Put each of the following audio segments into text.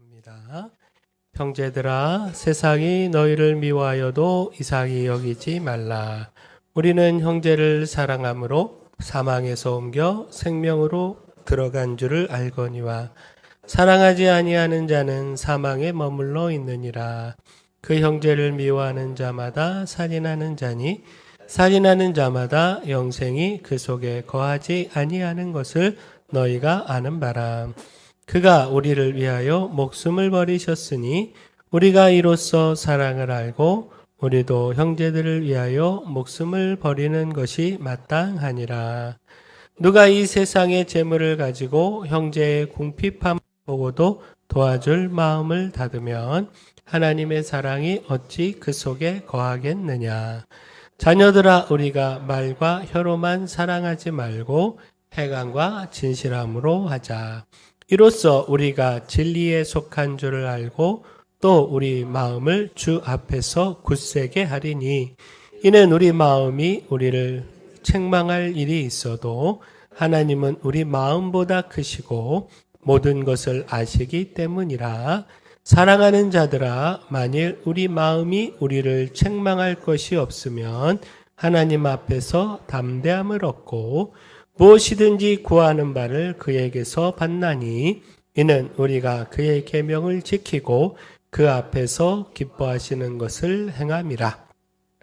기도합니다. 형제들아, 세상이 너희를 미워하여도 이상히 여기지 말라. 우리는 형제를 사랑함으로 사망에서 옮겨 생명으로 들어간 줄을 알거니와 사랑하지 아니하는 자는 사망에 머물러 있느니라. 그 형제를 미워하는 자마다 살인하는 자니 살인하는 자마다 영생이 그 속에 거하지 아니하는 것을 너희가 아는 바라. 그가 우리를 위하여 목숨을 버리셨으니 우리가 이로써 사랑을 알고 우리도 형제들을 위하여 목숨을 버리는 것이 마땅하니라. 누가 이 세상의 재물을 가지고 형제의 궁핍함을 보고도 도와줄 마음을 닫으면 하나님의 사랑이 어찌 그 속에 거하겠느냐. 자녀들아, 우리가 말과 혀로만 사랑하지 말고 행함과 진실함으로 하자. 이로써 우리가 진리에 속한 줄을 알고 또 우리 마음을 주 앞에서 굳세게 하리니 이는 우리 마음이 우리를 책망할 일이 있어도 하나님은 우리 마음보다 크시고 모든 것을 아시기 때문이라. 사랑하는 자들아, 만일 우리 마음이 우리를 책망할 것이 없으면 하나님 앞에서 담대함을 얻고 무엇이든지 구하는 바를 그에게서 받나니 이는 우리가 그의 계명을 지키고 그 앞에서 기뻐하시는 것을 행함이라.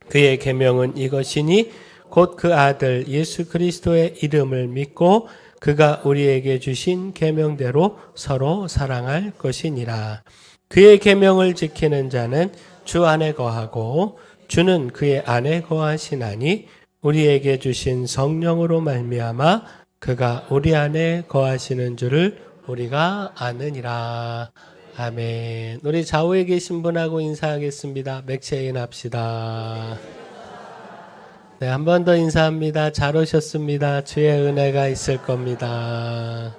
그의 계명은 이것이니 곧 그 아들 예수 그리스도의 이름을 믿고 그가 우리에게 주신 계명대로 서로 사랑할 것이니라. 그의 계명을 지키는 자는 주 안에 거하고 주는 그의 안에 거하시나니 우리에게 주신 성령으로 말미암아 그가 우리 안에 거하시는 줄을 우리가 아느니라. 아멘. 우리 좌우에 계신 분하고 인사하겠습니다. 맥체인 합시다. 네, 한 번 더 인사합니다. 잘 오셨습니다. 주의 은혜가 있을 겁니다.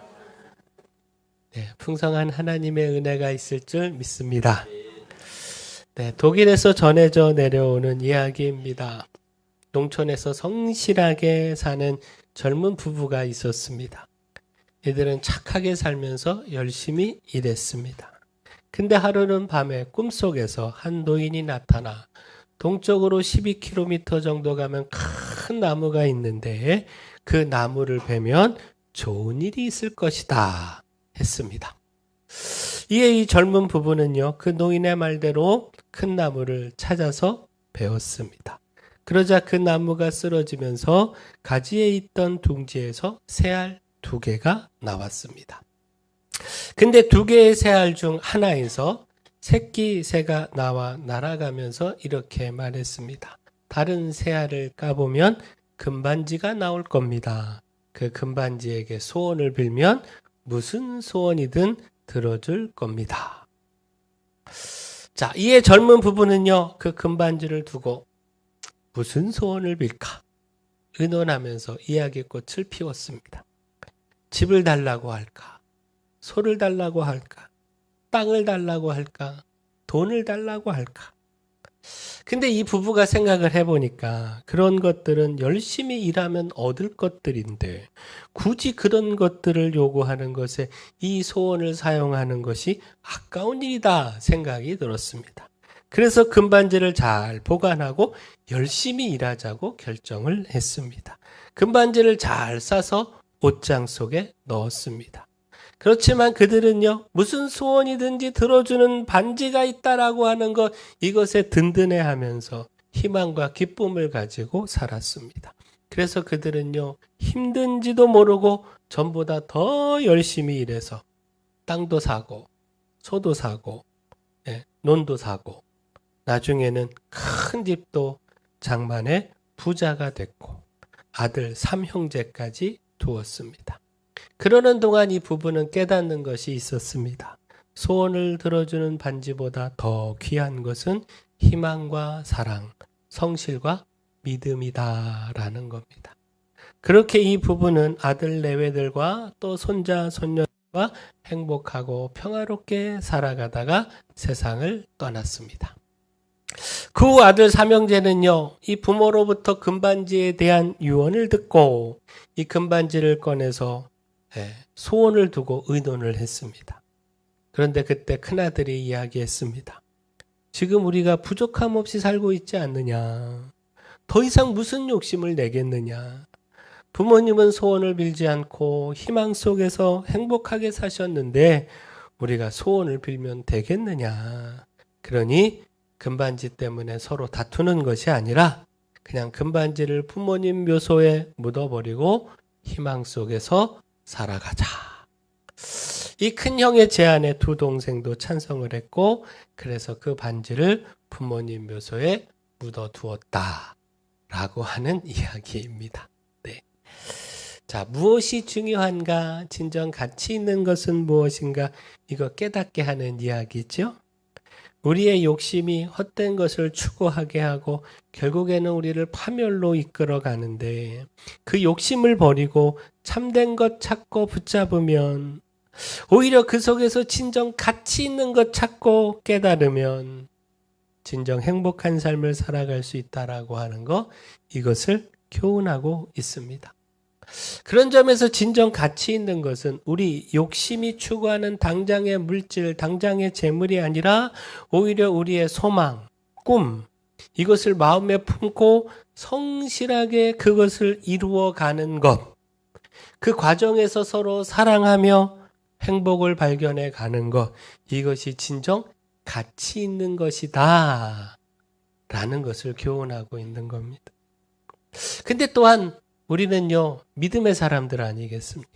네, 풍성한 하나님의 은혜가 있을 줄 믿습니다. 네, 독일에서 전해져 내려오는 이야기입니다. 농촌에서 성실하게 사는 젊은 부부가 있었습니다. 이들은 착하게 살면서 열심히 일했습니다. 근데 하루는 밤에 꿈속에서 한 노인이 나타나 동쪽으로 12km 정도 가면 큰 나무가 있는데 그 나무를 베면 좋은 일이 있을 것이다 했습니다. 이에 이 젊은 부부는요, 그 노인의 말대로 큰 나무를 찾아서 베었습니다. 그러자 그 나무가 쓰러지면서 가지에 있던 둥지에서 새알 2개가 나왔습니다. 근데 2개의 새알 중 하나에서 새끼 새가 나와 날아가면서 이렇게 말했습니다. 다른 새알을 까보면 금반지가 나올 겁니다. 그 금반지에게 소원을 빌면 무슨 소원이든 들어줄 겁니다. 자, 이에 젊은 부부는요, 그 금반지를 두고 무슨 소원을 빌까 의논하면서 이야기꽃을 피웠습니다. 집을 달라고 할까? 소를 달라고 할까? 땅을 달라고 할까? 돈을 달라고 할까? 근데 이 부부가 생각을 해보니까 그런 것들은 열심히 일하면 얻을 것들인데 굳이 그런 것들을 요구하는 것에 이 소원을 사용하는 것이 아까운 일이다 생각이 들었습니다. 그래서 금반지를 잘 보관하고 열심히 일하자고 결정을 했습니다. 금반지를 잘 싸서 옷장 속에 넣었습니다. 그렇지만 그들은요, 무슨 소원이든지 들어주는 반지가 있다라고 하는 것, 이것에 든든해하면서 희망과 기쁨을 가지고 살았습니다. 그래서 그들은요, 힘든지도 모르고 전보다 더 열심히 일해서 땅도 사고 소도 사고 논도 사고 나중에는 큰 집도 장만해 부자가 됐고 아들 3형제까지 두었습니다. 그러는 동안 이 부부는 깨닫는 것이 있었습니다. 소원을 들어주는 반지보다 더 귀한 것은 희망과 사랑, 성실과 믿음이다라는 겁니다. 그렇게 이 부부는 아들 내외들과 또 손자, 손녀와 행복하고 평화롭게 살아가다가 세상을 떠났습니다. 그 후 아들 3형제는요, 이 부모로부터 금반지에 대한 유언을 듣고 이 금반지를 꺼내서 소원을 두고 의논을 했습니다. 그런데 그때 큰아들이 이야기했습니다. 지금 우리가 부족함 없이 살고 있지 않느냐. 더 이상 무슨 욕심을 내겠느냐. 부모님은 소원을 빌지 않고 희망 속에서 행복하게 사셨는데 우리가 소원을 빌면 되겠느냐. 그러니 금반지 때문에 서로 다투는 것이 아니라 그냥 금반지를 부모님 묘소에 묻어버리고 희망 속에서 살아가자. 이 큰 형의 제안에 두 동생도 찬성을 했고 그래서 그 반지를 부모님 묘소에 묻어두었다라고 하는 이야기입니다. 네. 자, 무엇이 중요한가? 진정 가치 있는 것은 무엇인가? 이거 깨닫게 하는 이야기죠. 우리의 욕심이 헛된 것을 추구하게 하고 결국에는 우리를 파멸로 이끌어 가는데 그 욕심을 버리고 참된 것 찾고 붙잡으면 오히려 그 속에서 진정 가치 있는 것 찾고 깨달으면 진정 행복한 삶을 살아갈 수 있다라고 하는 거 이것을 교훈하고 있습니다. 그런 점에서 진정 가치 있는 것은 우리 욕심이 추구하는 당장의 물질, 당장의 재물이 아니라 오히려 우리의 소망, 꿈 이것을 마음에 품고 성실하게 그것을 이루어가는 것. 그 과정에서 서로 사랑하며 행복을 발견해 가는 것. 이것이 진정 가치 있는 것이다 라는 것을 교훈하고 있는 겁니다. 근데 또한 우리는요, 믿음의 사람들 아니겠습니까?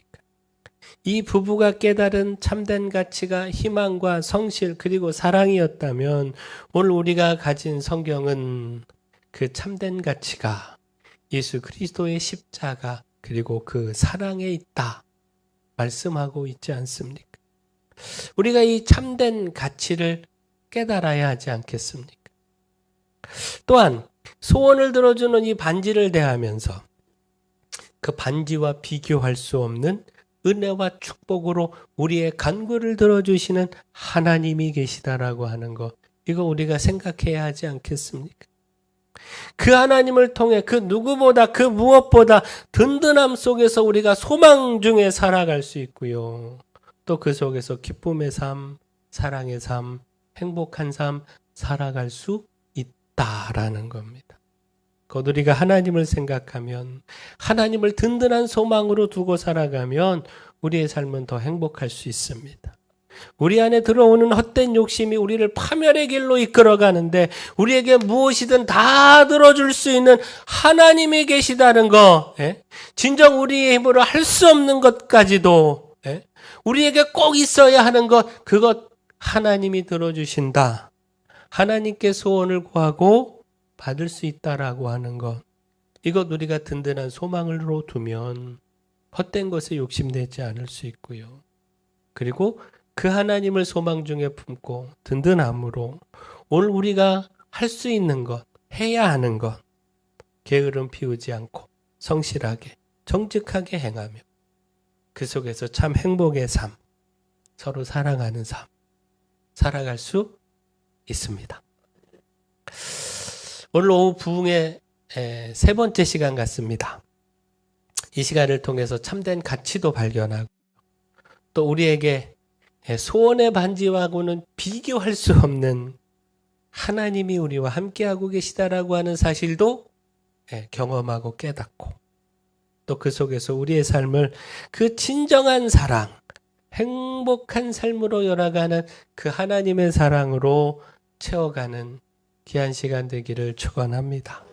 이 부부가 깨달은 참된 가치가 희망과 성실 그리고 사랑이었다면 오늘 우리가 가진 성경은 그 참된 가치가 예수 그리스도의 십자가 그리고 그 사랑에 있다 말씀하고 있지 않습니까? 우리가 이 참된 가치를 깨달아야 하지 않겠습니까? 또한 소원을 들어주는 이 반지를 대하면서 그 반지와 비교할 수 없는 은혜와 축복으로 우리의 간구를 들어주시는 하나님이 계시다라고 하는 것, 이거 우리가 생각해야 하지 않겠습니까? 그 하나님을 통해 그 누구보다 그 무엇보다 든든함 속에서 우리가 소망 중에 살아갈 수 있고요. 또 그 속에서 기쁨의 삶, 사랑의 삶, 행복한 삶 살아갈 수 있다라는 겁니다. 곧 우리가 하나님을 생각하면 하나님을 든든한 소망으로 두고 살아가면 우리의 삶은 더 행복할 수 있습니다. 우리 안에 들어오는 헛된 욕심이 우리를 파멸의 길로 이끌어가는데 우리에게 무엇이든 다 들어줄 수 있는 하나님이 계시다는 거, 진정 우리의 힘으로 할 수 없는 것까지도 우리에게 꼭 있어야 하는 것, 그것 하나님이 들어주신다. 하나님께 소원을 구하고 받을 수 있다라고 하는 것, 이것 우리가 든든한 소망으로 두면 헛된 것에 욕심내지 않을 수 있고요. 그리고 그 하나님을 소망 중에 품고 든든함으로 오늘 우리가 할 수 있는 것, 해야 하는 것, 게으름 피우지 않고 성실하게 정직하게 행하며 그 속에서 참 행복의 삶, 서로 사랑하는 삶 살아갈 수 있습니다. 오늘 오후 부흥의 세 번째 시간 같습니다. 이 시간을 통해서 참된 가치도 발견하고 또 우리에게 소원의 반지와고는 비교할 수 없는 하나님이 우리와 함께하고 계시다라고 하는 사실도 경험하고 깨닫고 또 그 속에서 우리의 삶을 그 진정한 사랑, 행복한 삶으로 열어가는 그 하나님의 사랑으로 채워가는 귀한 시간 되기를 축원합니다.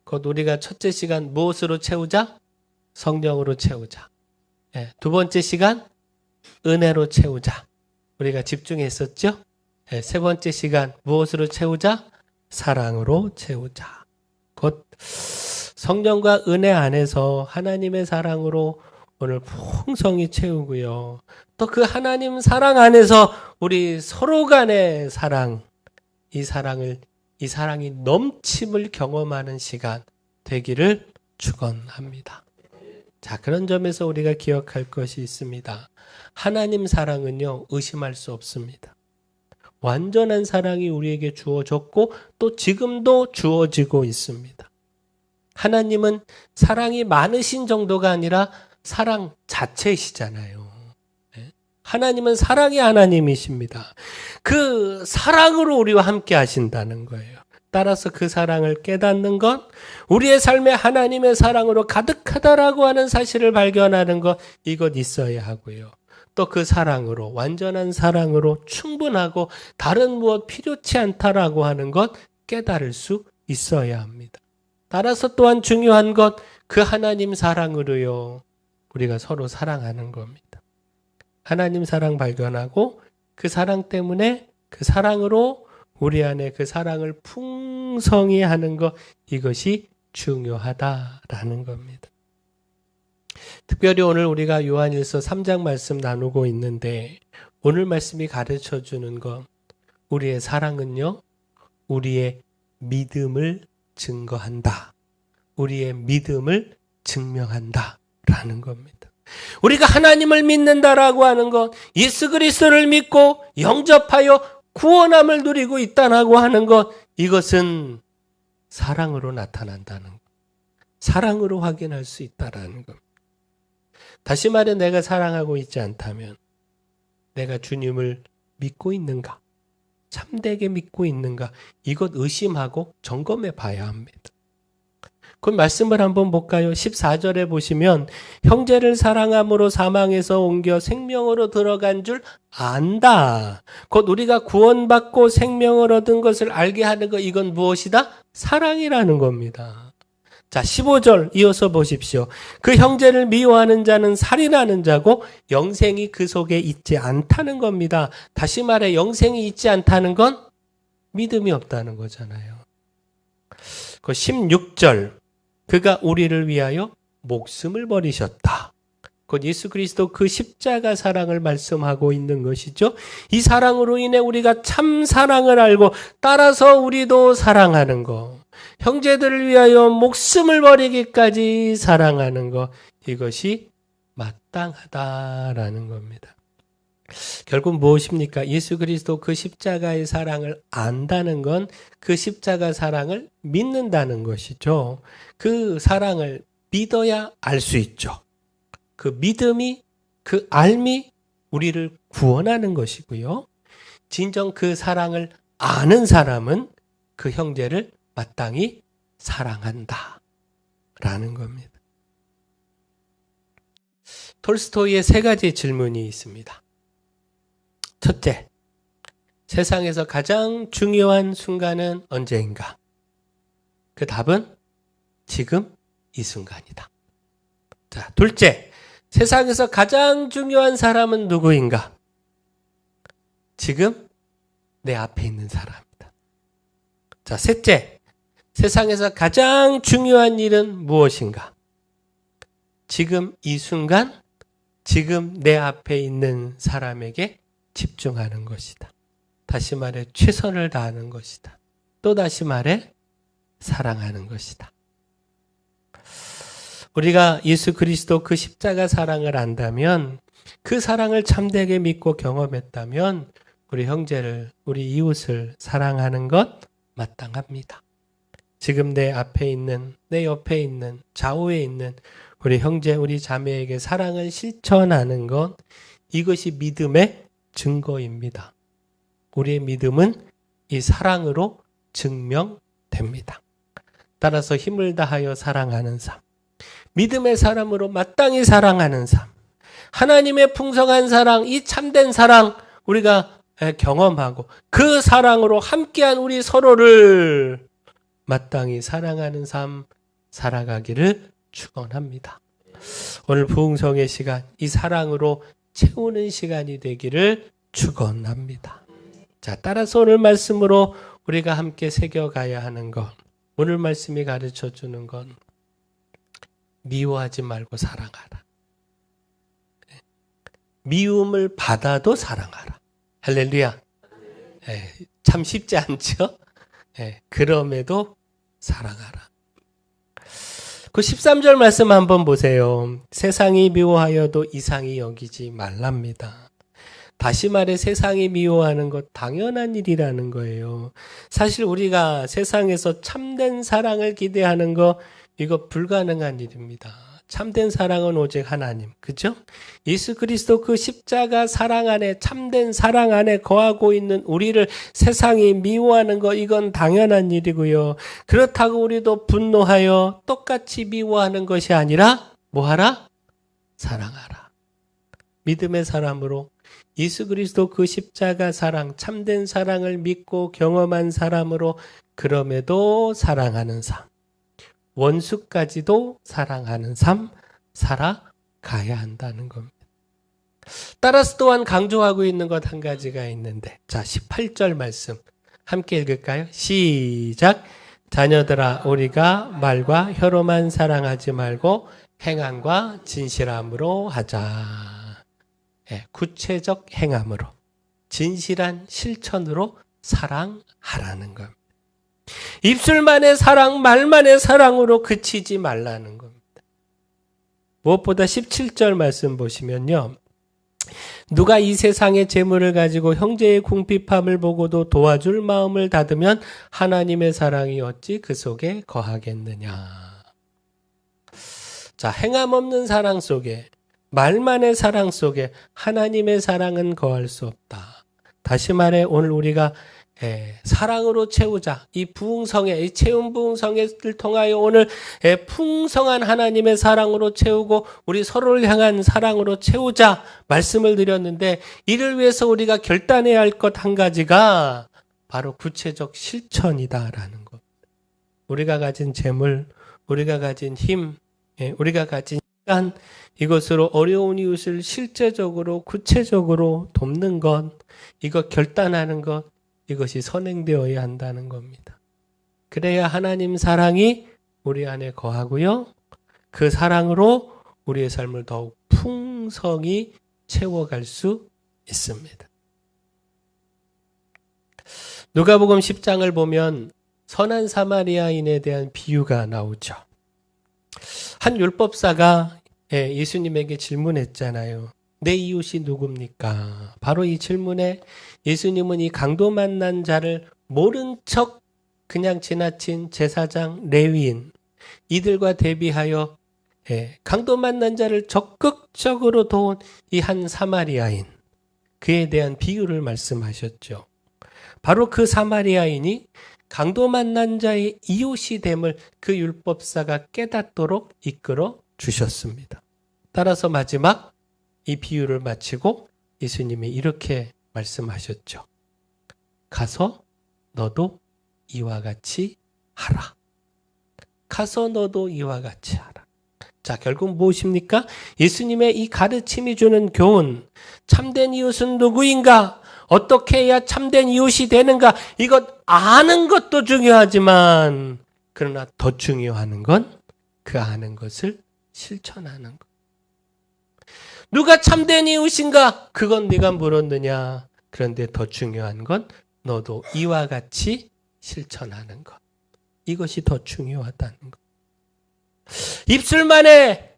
곧 우리가 첫째 시간 무엇으로 채우자? 성령으로 채우자. 두 번째 시간 은혜로 채우자. 우리가 집중했었죠? 세 번째 시간 무엇으로 채우자? 사랑으로 채우자. 곧 성령과 은혜 안에서 하나님의 사랑으로 오늘 풍성히 채우고요. 또 그 하나님 사랑 안에서 우리 서로 간의 사랑, 이 사랑이 넘침을 경험하는 시간 되기를 축원합니다. 자, 그런 점에서 우리가 기억할 것이 있습니다. 하나님 사랑은요, 의심할 수 없습니다. 완전한 사랑이 우리에게 주어졌고 또 지금도 주어지고 있습니다. 하나님은 사랑이 많으신 정도가 아니라 사랑 자체이시잖아요. 하나님은 사랑의 하나님이십니다. 그 사랑으로 우리와 함께 하신다는 거예요. 따라서 그 사랑을 깨닫는 것, 우리의 삶에 하나님의 사랑으로 가득하다라고 하는 사실을 발견하는 것, 이것 있어야 하고요. 또 그 사랑으로, 완전한 사랑으로 충분하고 다른 무엇 필요치 않다라고 하는 것 깨달을 수 있어야 합니다. 따라서 또한 중요한 것, 그 하나님 사랑으로요, 우리가 서로 사랑하는 겁니다. 하나님 사랑 발견하고 그 사랑 때문에 그 사랑으로 우리 안에 그 사랑을 풍성히 하는 것, 이것이 중요하다라는 겁니다. 특별히 오늘 우리가 요한일서 3장 말씀 나누고 있는데 오늘 말씀이 가르쳐 주는 것, 우리의 사랑은요, 우리의 믿음을 증거한다. 우리의 믿음을 증명한다 라는 겁니다. 우리가 하나님을 믿는다라고 하는 것, 예수 그리스도를 믿고 영접하여 구원함을 누리고 있다라고 하는 것, 이것은 사랑으로 나타난다는 것. 사랑으로 확인할 수 있다라는 것. 다시 말해 내가 사랑하고 있지 않다면 내가 주님을 믿고 있는가? 참되게 믿고 있는가? 이것 의심하고 점검해 봐야 합니다. 그 말씀을 한번 볼까요? 14절에 보시면 형제를 사랑함으로 사망에서 옮겨 생명으로 들어간 줄 안다. 곧 우리가 구원받고 생명을 얻은 것을 알게 하는 것, 이건 무엇이다? 사랑이라는 겁니다. 자, 15절 이어서 보십시오. 그 형제를 미워하는 자는 살인하는 자고 영생이 그 속에 있지 않다는 겁니다. 다시 말해 영생이 있지 않다는 건 믿음이 없다는 거잖아요. 그 16절 그가 우리를 위하여 목숨을 버리셨다. 곧 예수 그리스도 그 십자가 사랑을 말씀하고 있는 것이죠. 이 사랑으로 인해 우리가 참 사랑을 알고 따라서 우리도 사랑하는 것. 형제들을 위하여 목숨을 버리기까지 사랑하는 것. 이것이 마땅하다라는 겁니다. 결국 무엇입니까? 예수 그리스도 그 십자가의 사랑을 안다는 건 그 십자가 사랑을 믿는다는 것이죠. 그 사랑을 믿어야 알 수 있죠. 그 믿음이, 그 알미 우리를 구원하는 것이고요. 진정 그 사랑을 아는 사람은 그 형제를 마땅히 사랑한다 라는 겁니다. 톨스토이의 3가지 질문이 있습니다. 첫째, 세상에서 가장 중요한 순간은 언제인가? 그 답은 지금 이 순간이다. 자, 둘째, 세상에서 가장 중요한 사람은 누구인가? 지금 내 앞에 있는 사람이다. 자, 셋째, 세상에서 가장 중요한 일은 무엇인가? 지금 이 순간, 지금 내 앞에 있는 사람에게 집중하는 것이다. 다시 말해 최선을 다하는 것이다. 또 다시 말해 사랑하는 것이다. 우리가 예수 그리스도 그 십자가 사랑을 안다면, 그 사랑을 참되게 믿고 경험했다면 우리 형제를, 우리 이웃을 사랑하는 것 마땅합니다. 지금 내 앞에 있는, 내 옆에 있는, 좌우에 있는 우리 형제, 우리 자매에게 사랑을 실천하는 것, 이것이 믿음의 증거입니다. 우리의 믿음은 이 사랑으로 증명됩니다. 따라서 힘을 다하여 사랑하는 삶, 믿음의 사람으로 마땅히 사랑하는 삶, 하나님의 풍성한 사랑, 이 참된 사랑 우리가 경험하고 그 사랑으로 함께한 우리 서로를 마땅히 사랑하는 삶 살아가기를 축원합니다. 오늘 부흥성의 시간, 이 사랑으로 채우는 시간이 되기를 축원합니다. 자, 따라서 오늘 말씀으로 우리가 함께 새겨가야 하는 것, 오늘 말씀이 가르쳐 주는 건 미워하지 말고 사랑하라. 미움을 받아도 사랑하라. 할렐루야. 참 쉽지 않죠? 그럼에도 사랑하라. 그 13절 말씀 한번 보세요. 세상이 미워하여도 이상히 여기지 말랍니다. 다시 말해 세상이 미워하는 것 당연한 일이라는 거예요. 사실 우리가 세상에서 참된 사랑을 기대하는 거, 이거 불가능한 일입니다. 참된 사랑은 오직 하나님. 그죠? 예수 그리스도 그 십자가 사랑 안에, 참된 사랑 안에 거하고 있는 우리를 세상이 미워하는 거, 이건 당연한 일이고요. 그렇다고 우리도 분노하여 똑같이 미워하는 것이 아니라 뭐하라? 사랑하라. 믿음의 사람으로 예수 그리스도 그 십자가 사랑, 참된 사랑을 믿고 경험한 사람으로 그럼에도 사랑하는 삶, 원수까지도 사랑하는 삶 살아가야 한다는 겁니다. 따라서 또한 강조하고 있는 것 한 가지가 있는데, 자, 18절 말씀 함께 읽을까요? 시작. 자녀들아, 우리가 말과 혀로만 사랑하지 말고 행함과 진실함으로 하자. 구체적 행함으로, 진실한 실천으로 사랑하라는 겁니다. 입술만의 사랑, 말만의 사랑으로 그치지 말라는 겁니다. 무엇보다 17절 말씀 보시면요. 누가 이 세상의 재물을 가지고 형제의 궁핍함을 보고도 도와줄 마음을 닫으면 하나님의 사랑이 어찌 그 속에 거하겠느냐. 자, 행함 없는 사랑 속에, 말만의 사랑 속에 하나님의 사랑은 거할 수 없다. 다시 말해 오늘 우리가 사랑으로 채우자. 이 부흥성에, 이 채운 부흥성을 통하여 오늘 풍성한 하나님의 사랑으로 채우고 우리 서로를 향한 사랑으로 채우자 말씀을 드렸는데, 이를 위해서 우리가 결단해야 할 것 한 가지가 바로 구체적 실천이다라는 것. 우리가 가진 재물, 우리가 가진 힘, 우리가 가진 시간, 이것으로 어려운 이웃을 실제적으로 구체적으로 돕는 것, 이거 결단하는 것, 이것이 선행되어야 한다는 겁니다. 그래야 하나님 사랑이 우리 안에 거하고요. 그 사랑으로 우리의 삶을 더욱 풍성히 채워갈 수 있습니다. 누가복음 10장을 보면 선한 사마리아인에 대한 비유가 나오죠. 한 율법사가 예수님에게 질문했잖아요. 내 이웃이 누굽니까? 바로 이 질문에 예수님은 이 강도 만난 자를 모른 척 그냥 지나친 제사장, 레위인 이들과 대비하여 강도 만난 자를 적극적으로 도운 이 한 사마리아인, 그에 대한 비유를 말씀하셨죠. 바로 그 사마리아인이 강도 만난 자의 이웃이 됨을 그 율법사가 깨닫도록 이끌어 주셨습니다. 따라서 마지막 이 비유를 마치고 예수님이 이렇게 말씀하셨죠. 가서 너도 이와 같이 하라. 가서 너도 이와 같이 하라. 자, 결국 무엇입니까? 예수님의 이 가르침이 주는 교훈. 참된 이웃은 누구인가? 어떻게 해야 참된 이웃이 되는가? 이것 아는 것도 중요하지만, 그러나 더 중요한 건 그 아는 것을 실천하는 것. 누가 참된 이웃인가? 그건 네가 물었느냐? 그런데 더 중요한 건 너도 이와 같이 실천하는 것. 이것이 더 중요하다는 것. 입술만에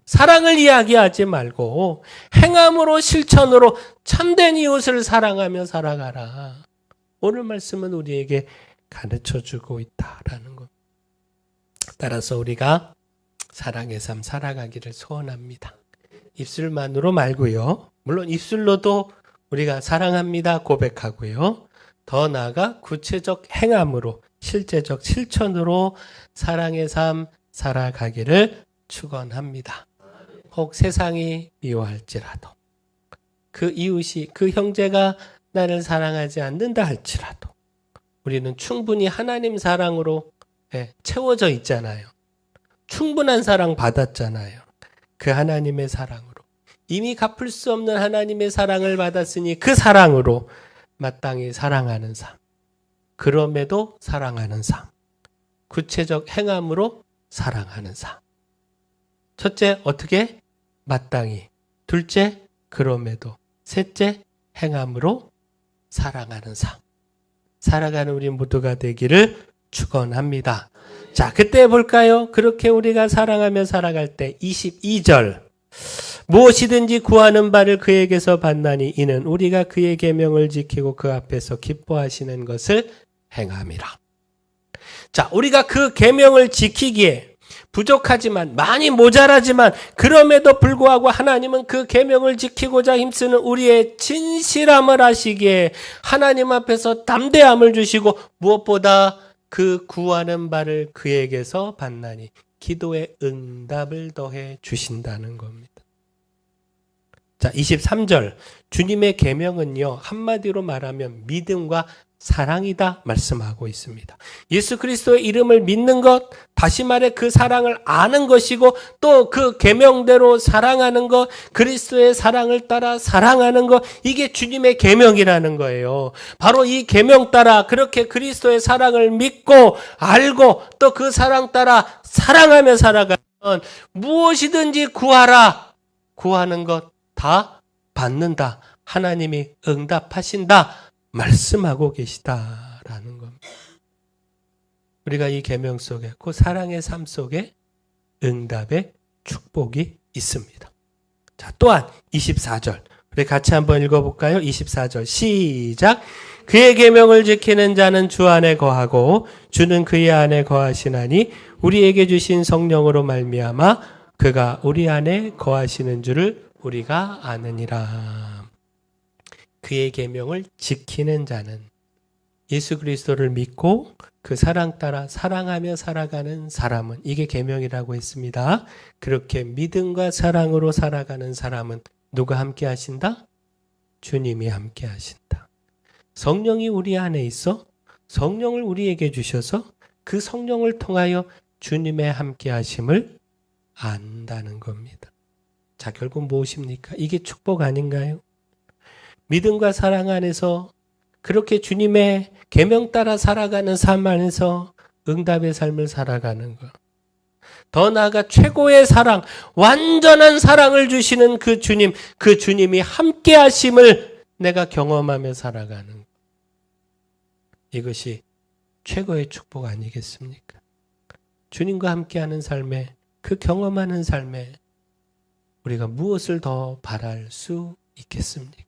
사랑을 이야기하지 말고 행함으로, 실천으로 참된 이웃을 사랑하며 살아가라. 오늘 말씀은 우리에게 가르쳐주고 있다라는 것. 따라서 우리가 사랑의 삶 살아가기를 소원합니다. 입술만으로 말고요. 물론 입술로도 우리가 사랑합니다 고백하고요. 더 나아가 구체적 행함으로, 실제적 실천으로 사랑의 삶 살아가기를 축원합니다. 혹 세상이 미워할지라도, 그 이웃이, 그 형제가 나를 사랑하지 않는다 할지라도 우리는 충분히 하나님 사랑으로 채워져 있잖아요. 충분한 사랑 받았잖아요. 그 하나님의 사랑으로, 이미 갚을 수 없는 하나님의 사랑을 받았으니 그 사랑으로 마땅히 사랑하는 삶, 그럼에도 사랑하는 삶, 구체적 행함으로 사랑하는 삶. 첫째, 어떻게? 마땅히. 둘째, 그럼에도. 셋째, 행함으로 사랑하는 삶. 살아가는 우리 모두가 되기를 축원합니다. 자, 그때 볼까요? 그렇게 우리가 사랑하며 살아갈 때 22절. 무엇이든지 구하는 바를 그에게서 받나니 이는 우리가 그의 계명을 지키고 그 앞에서 기뻐하시는 것을 행함이라. 자, 우리가 그 계명을 지키기에 부족하지만 많이 모자라지만 그럼에도 불구하고 하나님은 그 계명을 지키고자 힘쓰는 우리의 진실함을 아시기에 하나님 앞에서 담대함을 주시고 무엇보다 그 구하는 바를 그에게서 받나니 기도의 응답을 더해 주신다는 겁니다. 자, 23절 주님의 계명은요 한마디로 말하면 믿음과 사랑이다 말씀하고 있습니다. 예수 그리스도의 이름을 믿는 것, 다시 말해 그 사랑을 아는 것이고 또 그 계명대로 사랑하는 것, 그리스도의 사랑을 따라 사랑하는 것, 이게 주님의 계명이라는 거예요. 바로 이 계명 따라 그렇게 그리스도의 사랑을 믿고 알고 또 그 사랑 따라 사랑하며 살아가면 무엇이든지 구하라. 구하는 것 다 받는다. 하나님이 응답하신다. 말씀하고 계시다라는 겁니다. 우리가 이 계명 속에 그 사랑의 삶 속에 응답의 축복이 있습니다. 자, 또한 24절 우리 같이 한번 읽어볼까요? 24절 시작. 그의 계명을 지키는 자는 주 안에 거하고 주는 그의 안에 거하시나니 우리에게 주신 성령으로 말미암아 그가 우리 안에 거하시는 줄을 우리가 아느니라. 그의 계명을 지키는 자는 예수 그리스도를 믿고 그 사랑 따라 사랑하며 살아가는 사람은, 이게 계명이라고 했습니다. 그렇게 믿음과 사랑으로 살아가는 사람은 누가 함께 하신다? 주님이 함께 하신다. 성령이 우리 안에 있어 성령을 우리에게 주셔서 그 성령을 통하여 주님의 함께 하심을 안다는 겁니다. 자, 결국 무엇입니까? 이게 축복 아닌가요? 믿음과 사랑 안에서 그렇게 주님의 계명 따라 살아가는 삶 안에서 응답의 삶을 살아가는 것. 더 나아가 최고의 사랑, 완전한 사랑을 주시는 그 주님, 그 주님이 함께 하심을 내가 경험하며 살아가는 것. 이것이 최고의 축복 아니겠습니까? 주님과 함께하는 삶에, 그 경험하는 삶에 우리가 무엇을 더 바랄 수 있겠습니까?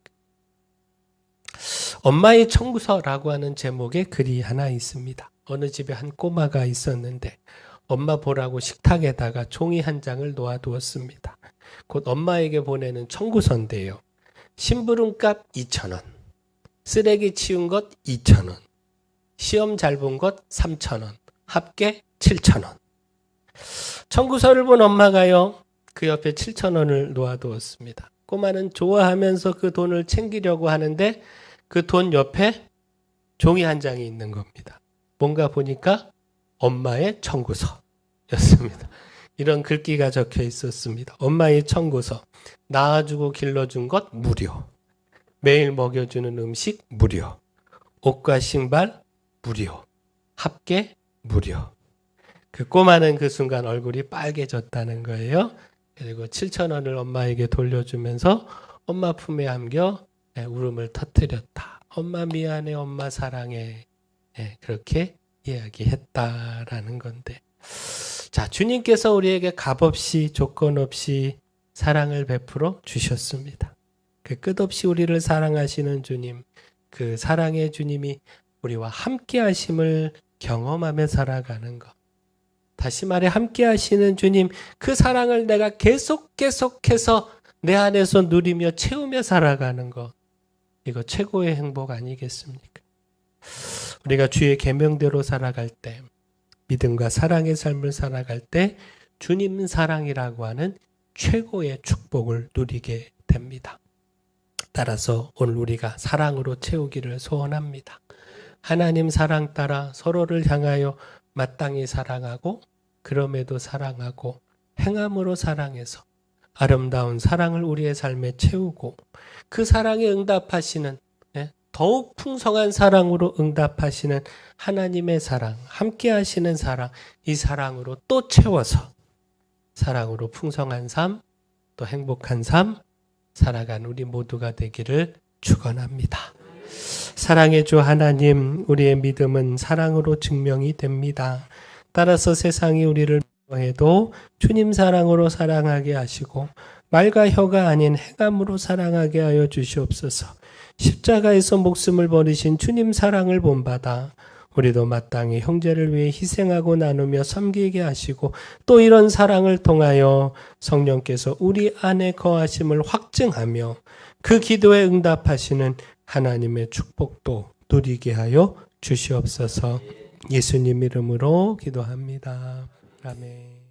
엄마의 청구서라고 하는 제목의 글이 하나 있습니다. 어느 집에 한 꼬마가 있었는데 엄마 보라고 식탁에다가 종이 한 장을 놓아두었습니다. 곧 엄마에게 보내는 청구서인데요. 심부름값 2,000원, 쓰레기 치운 것 2,000원, 시험 잘 본 것 3,000원, 합계 7,000원. 청구서를 본 엄마가요, 그 옆에 7,000원을 놓아두었습니다. 꼬마는 좋아하면서 그 돈을 챙기려고 하는데 그 돈 옆에 종이 한 장이 있는 겁니다. 뭔가 보니까 엄마의 청구서였습니다. 이런 글귀가 적혀 있었습니다. 엄마의 청구서. 낳아주고 길러준 것 무료. 매일 먹여주는 음식 무료. 옷과 신발 무료. 합계 무료. 그 꼬마는 그 순간 얼굴이 빨개졌다는 거예요. 그리고 7,000원을 엄마에게 돌려주면서 엄마 품에 안겨 울음을 터뜨렸다. 엄마 미안해, 엄마 사랑해. 그렇게 이야기했다라는 건데. 자, 주님께서 우리에게 값없이 조건 없이 사랑을 베풀어 주셨습니다. 그 끝없이 우리를 사랑하시는 주님, 그 사랑의 주님이 우리와 함께 하심을 경험하며 살아가는 것. 다시 말해 함께 하시는 주님, 그 사랑을 내가 계속해서 내 안에서 누리며 채우며 살아가는 것. 이거 최고의 행복 아니겠습니까? 우리가 주의 계명대로 살아갈 때, 믿음과 사랑의 삶을 살아갈 때 주님 사랑이라고 하는 최고의 축복을 누리게 됩니다. 따라서 오늘 우리가 사랑으로 채우기를 소원합니다. 하나님 사랑 따라 서로를 향하여 마땅히 사랑하고 그럼에도 사랑하고 행함으로 사랑해서 아름다운 사랑을 우리의 삶에 채우고 그 사랑에 응답하시는, 더욱 풍성한 사랑으로 응답하시는 하나님의 사랑, 함께 하시는 사랑, 이 사랑으로 또 채워서 사랑으로 풍성한 삶, 또 행복한 삶 살아간 우리 모두가 되기를 축원합니다. 사랑의 주 하나님, 우리의 믿음은 사랑으로 증명이 됩니다. 따라서 세상이 우리를 미워해도 주님 사랑으로 사랑하게 하시고 말과 혀가 아닌 행함으로 사랑하게 하여 주시옵소서. 십자가에서 목숨을 버리신 주님 사랑을 본받아 우리도 마땅히 형제를 위해 희생하고 나누며 섬기게 하시고 또 이런 사랑을 통하여 성령께서 우리 안에 거하심을 확증하며 그 기도에 응답하시는 하나님의 축복도 누리게 하여 주시옵소서. 예수님 이름으로 기도합니다. 아멘.